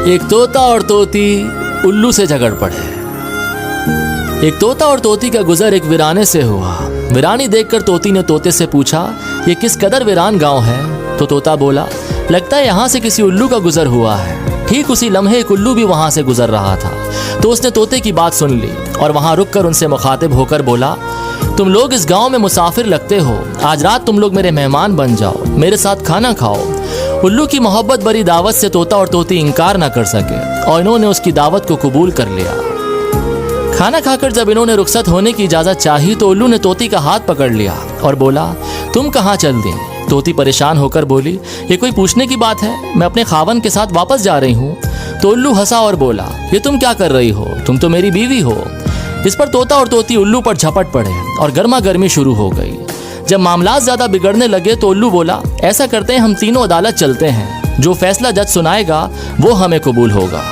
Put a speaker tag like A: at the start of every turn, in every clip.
A: एक तोता और तोती उल्लू से झगड़ पड़े। एक तोता और तोती का गुजर एक वीराने से हुआ। वीरानी देखकर तोती ने तोते से पूछा, ये किस कदर वीरान गांव है? तो तोता बोला, लगता है यहाँ से किसी उल्लू का गुजर हुआ है। ठीक उसी लम्हे एक उल्लू भी वहां से गुजर रहा था। तो उसने तोते की बात सुन ली और वहां रुककर उनसे मुखातिब होकर बोला, तुम लोग इस गांव में मुसाफिर लगते हो, आज रात तुम लोग मेरे मेहमान बन जाओ, मेरे साथ खाना खाओ। उल्लू की मोहब्बत भरी दावत से तोता और तोती इनकार न कर सके और इन्होंने उसकी दावत को कबूल कर लिया। खाना खाकर जब इन्होंने रुखसत होने की इजाजत चाही तो उल्लू ने तोती का हाथ पकड़ लिया और बोला, तुम कहाँ चल दी? तोती परेशान होकर बोली, ये कोई पूछने की बात है, मैं अपने खावन के साथ वापस जा रही हूँ। तो उल्लू हंसा और बोला, ये तुम क्या कर रही हो? तुम तो मेरी बीवी हो। इस पर तोता और तोती उल्लू पर झपट पड़े और गर्मा गर्मी शुरू हो गई। जब मामला ज्यादा बिगड़ने लगे तो उल्लू बोला, ऐसा करते हैं हम तीनों अदालत चलते हैं, जो फैसला जज सुनाएगा वो हमें कबूल होगा।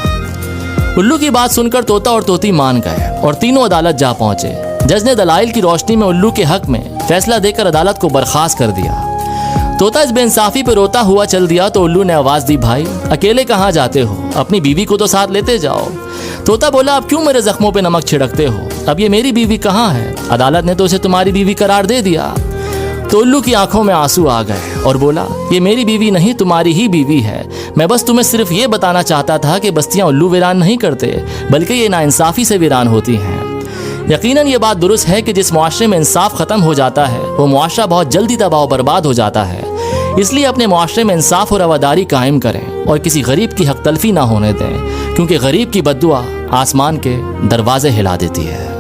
A: उल्लू की बात सुनकर तोता और तोती मान गए और तीनों अदालत जा पहुंचे। जज ने दलाइल की रोशनी में उल्लू के हक में फैसला देकर अदालत को बर्खास्त कर दिया। तोता इस बेइंसाफी पर रोता हुआ चल दिया तो उल्लू ने आवाज दी, भाई अकेले कहाँ जाते हो, अपनी बीवी को तो साथ लेते जाओ। तोता बोला, अब क्यों मेरे जख्मों पे नमक छिड़कते हो? अब ये मेरी बीवी कहाँ है? अदालत ने तो उसे तुम्हारी बीवी करार दे दिया। तो उल्लू की आंखों में आंसू आ गए और बोला, ये मेरी बीवी नहीं, तुम्हारी ही बीवी है। मैं बस तुम्हें सिर्फ ये बताना चाहता था कि बस्तियां उल्लू वीरान नहीं करते, बल्कि ये नाइंसाफी से वीरान होती हैं। यकीनन ये बात दुरुस्त है कि जिस मुआशरे में इंसाफ खत्म हो जाता है वो मुआशरा बहुत जल्दी तबाह और बर्बाद हो जाता है। इसलिए अपने मुआशरे में इंसाफ और रवादारी कायम करें और किसी गरीब की हक तलफी ना होने दें, क्योंकि गरीब की बद्दुआ आसमान के दरवाजे हिला देती है।